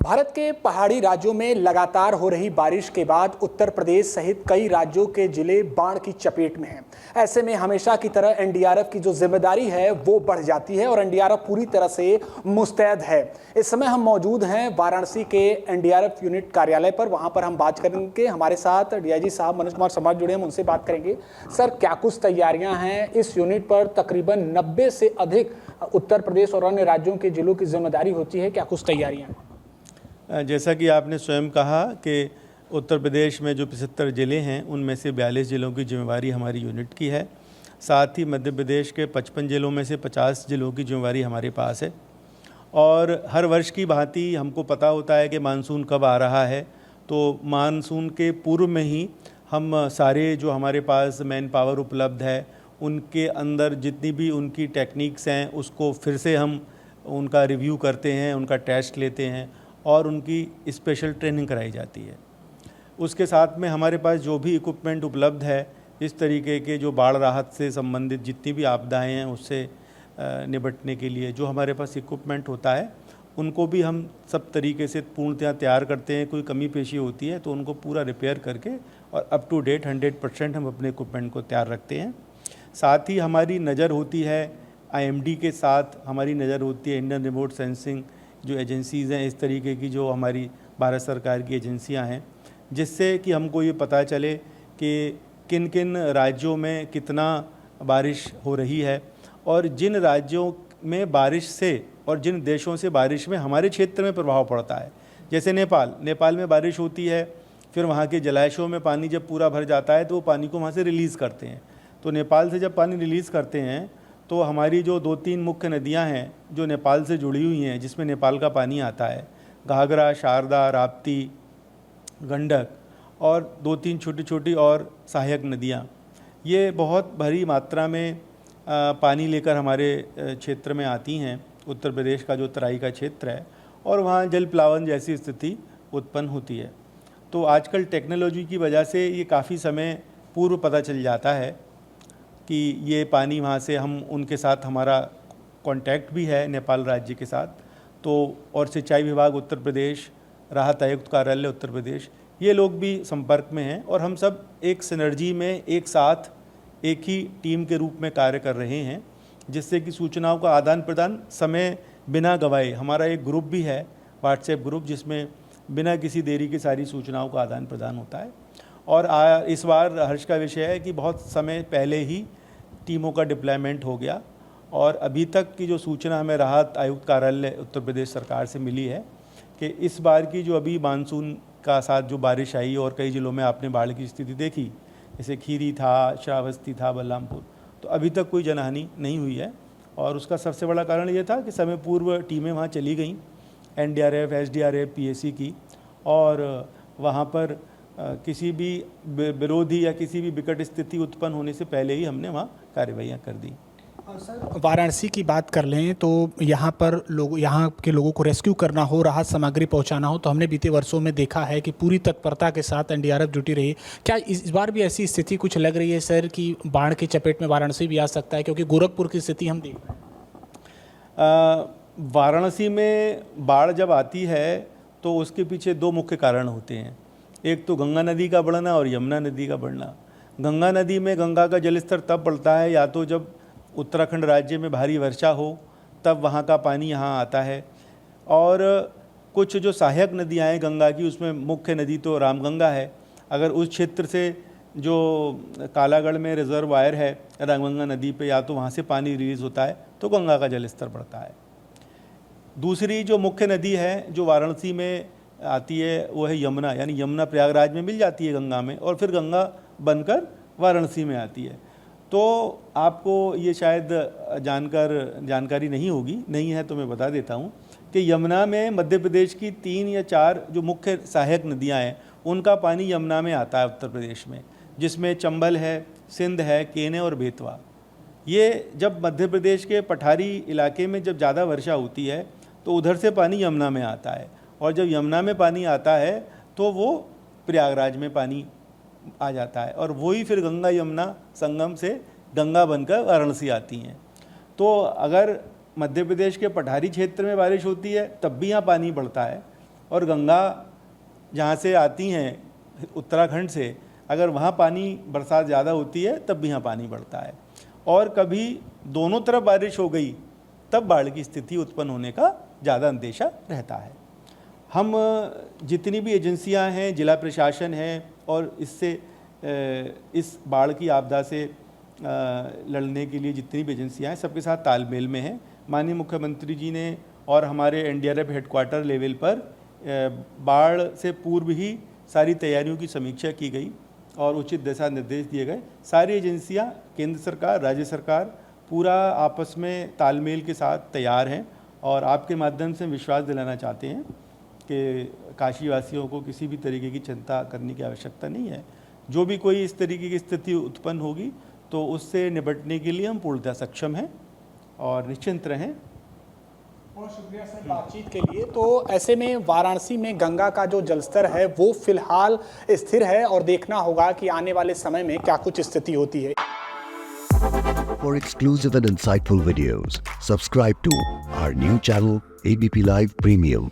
भारत के पहाड़ी राज्यों में लगातार हो रही बारिश के बाद उत्तर प्रदेश सहित कई राज्यों के जिले बाढ़ की चपेट में हैं। ऐसे में हमेशा की तरह एनडीआरएफ की जो जिम्मेदारी है वो बढ़ जाती है और एनडीआरएफ पूरी तरह से मुस्तैद है। इस समय हम मौजूद हैं वाराणसी के एनडीआरएफ यूनिट कार्यालय पर। वहां पर हम बात करेंगे, हमारे साथ डीआईजी साहब मनोज कुमार समाज जुड़े हैं, हम उनसे बात करेंगे। सर, क्या कुछ तैयारियां हैं? इस यूनिट पर तकरीबन 90 से अधिक उत्तर प्रदेश और अन्य राज्यों के जिलों की जिम्मेदारी होती है, क्या कुछ तैयारियां हैं? जैसा कि आपने स्वयं कहा कि उत्तर प्रदेश में जो 75 ज़िले हैं उनमें से 42 ज़िलों की जिम्मेवारी हमारी यूनिट की है। साथ ही मध्य प्रदेश के 55 ज़िलों में से 50 ज़िलों की जिम्मेवारी हमारे पास है। और हर वर्ष की भांति हमको पता होता है कि मानसून कब आ रहा है, तो मानसून के पूर्व में ही हम सारे जो हमारे पास मैन पावर उपलब्ध है उनके अंदर जितनी भी उनकी टेक्निक्स हैं उसको फिर से हम उनका रिव्यू करते हैं, उनका टेस्ट लेते हैं और उनकी स्पेशल ट्रेनिंग कराई जाती है। उसके साथ में हमारे पास जो भी इक्विपमेंट उपलब्ध है, इस तरीके के जो बाढ़ राहत से संबंधित जितनी भी आपदाएं हैं उससे निपटने के लिए जो हमारे पास इक्विपमेंट होता है उनको भी हम सब तरीके से पूर्णतः तैयार करते हैं। कोई कमी पेशी होती है तो उनको पूरा रिपेयर करके और अप टू डेट 100% हम अपने इक्विपमेंट को तैयार रखते हैं। साथ ही हमारी नज़र होती है IMD के साथ, हमारी नज़र होती है इंडियन रिमोट सेंसिंग जो एजेंसीज़ हैं, इस तरीके की जो हमारी भारत सरकार की एजेंसियां हैं, जिससे कि हमको ये पता चले कि किन किन राज्यों में कितना बारिश हो रही है और जिन राज्यों में बारिश से और जिन देशों से बारिश में हमारे क्षेत्र में प्रभाव पड़ता है। जैसे नेपाल में बारिश होती है, फिर वहाँ के जलाशयों में पानी जब पूरा भर जाता है तो वो पानी को वहाँ से रिलीज़ करते हैं। तो नेपाल से जब पानी रिलीज़ करते हैं तो हमारी जो 2-3 मुख्य नदियां हैं जो नेपाल से जुड़ी हुई हैं, जिसमें नेपाल का पानी आता है, घाघरा, शारदा, राप्ती, गंडक और 2-3 छोटी छोटी और सहायक नदियां, ये बहुत भारी मात्रा में पानी लेकर हमारे क्षेत्र में आती हैं। उत्तर प्रदेश का जो तराई का क्षेत्र है और वहाँ जल प्लावन जैसी स्थिति उत्पन्न होती है। तो आजकल टेक्नोलॉजी की वजह से ये काफ़ी समय पूर्व पता चल जाता है कि ये पानी वहाँ से, हम उनके साथ हमारा कांटेक्ट भी है नेपाल राज्य के साथ। तो और सिंचाई विभाग उत्तर प्रदेश, राहत आयुक्त कार्यालय उत्तर प्रदेश, ये लोग भी संपर्क में हैं और हम सब एक सिनर्जी में एक साथ एक ही टीम के रूप में कार्य कर रहे हैं, जिससे कि सूचनाओं का आदान प्रदान समय बिना गवाए, हमारा एक ग्रुप भी है, व्हाट्सएप ग्रुप, जिसमें बिना किसी देरी के सारी सूचनाओं का आदान प्रदान होता है। और इस बार हर्ष का विषय है कि बहुत समय पहले ही टीमों का डिप्लॉयमेंट हो गया और अभी तक की जो सूचना हमें राहत आयुक्त कार्यालय उत्तर प्रदेश सरकार से मिली है कि इस बार की जो अभी मानसून का साथ जो बारिश आई और कई ज़िलों में आपने बाढ़ की स्थिति देखी, जैसे खीरी था, श्रावस्ती था, बलरामपुर, तो अभी तक कोई जनहानि नहीं हुई है। और उसका सबसे बड़ा कारण ये था कि समय पूर्व टीमें वहाँ चली गईं, NDRF, SDRF, PAC की, और वहाँ पर किसी भी विरोधी या किसी भी विकट स्थिति उत्पन्न होने से पहले ही हमने वहाँ कार्रवाइयाँ कर दी। सर, वाराणसी की बात कर लें तो यहाँ पर यहाँ के लोगों को रेस्क्यू करना हो, राहत सामग्री पहुँचाना हो, तो हमने बीते वर्षों में देखा है कि पूरी तत्परता के साथ एनडीआरएफ जुटी रही। क्या इस बार भी ऐसी स्थिति कुछ लग रही है सर कि बाढ़ की चपेट में वाराणसी भी आ सकता है? क्योंकि गोरखपुर की स्थिति हम देख रहे हैं। वाराणसी में बाढ़ जब आती है तो उसके पीछे 2 मुख्य कारण होते हैं। एक तो गंगा नदी का बढ़ना और यमुना नदी का बढ़ना। गंगा नदी में गंगा का जलस्तर तब बढ़ता है या तो जब उत्तराखंड राज्य में भारी वर्षा हो, तब वहाँ का पानी यहाँ आता है। और कुछ जो सहायक नदियाँ हैं गंगा की, उसमें मुख्य नदी तो रामगंगा है। अगर उस क्षेत्र से जो कालागढ़ में रिजर्वायर है रामगंगा नदी पे, या तो वहाँ से पानी रिलीज़ होता है तो गंगा का जलस्तर बढ़ता है। दूसरी जो मुख्य नदी है जो वाराणसी में आती है वो है यमुना, यानी यमुना प्रयागराज में मिल जाती है गंगा में और फिर गंगा बनकर वाराणसी में आती है। तो आपको ये शायद जानकारी नहीं होगी, नहीं है तो मैं बता देता हूँ कि यमुना में मध्य प्रदेश की 3 या 4 जो मुख्य सहायक नदियाँ हैं उनका पानी यमुना में आता है उत्तर प्रदेश में, जिसमें चंबल है, सिंध है, केने और बेतवा। ये जब मध्य प्रदेश के पठारी इलाके में जब ज़्यादा वर्षा होती है तो उधर से पानी यमुना में आता है, और जब यमुना में पानी आता है तो वो प्रयागराज में पानी आ जाता है और वही फिर गंगा यमुना संगम से गंगा बनकर वाराणसी आती हैं। तो अगर मध्य प्रदेश के पठारी क्षेत्र में बारिश होती है तब भी यहाँ पानी बढ़ता है, और गंगा जहाँ से आती हैं उत्तराखंड से, अगर वहाँ पानी बरसात ज़्यादा होती है तब भी यहाँ पानी बढ़ता है, और कभी दोनों तरफ बारिश हो गई तब बाढ़ की स्थिति उत्पन्न होने का ज़्यादा अंदेशा रहता है। हम जितनी भी एजेंसियां हैं, जिला प्रशासन है, और इससे इस बाढ़ की आपदा से लड़ने के लिए जितनी भी एजेंसियां हैं सबके साथ तालमेल में हैं। माननीय मुख्यमंत्री जी ने और हमारे एनडीआरएफ हेडक्वार्टर लेवल पर बाढ़ से पूर्व ही सारी तैयारियों की समीक्षा की गई और उचित दिशा निर्देश दिए गए। सारी एजेंसियां, केंद्र सरकार, राज्य सरकार पूरा आपस में तालमेल के साथ तैयार हैं, और आपके माध्यम से विश्वास दिलाना चाहते हैं कि काशीवासियों को किसी भी तरीके की चिंता करने की आवश्यकता नहीं है। जो भी कोई इस तरीके की स्थिति उत्पन्न होगी तो उससे निपटने के लिए हम पूर्णतः सक्षम हैं, और निश्चिंत रहें। बहुत शुक्रिया सर बातचीत के लिए। तो ऐसे में वाराणसी में गंगा का जो जलस्तर है वो फिलहाल स्थिर है, और देखना होगा कि आने वाले समय में क्या कुछ स्थिति होती है। For exclusive and insightful videos, subscribe to our new channel ABP Live Premium.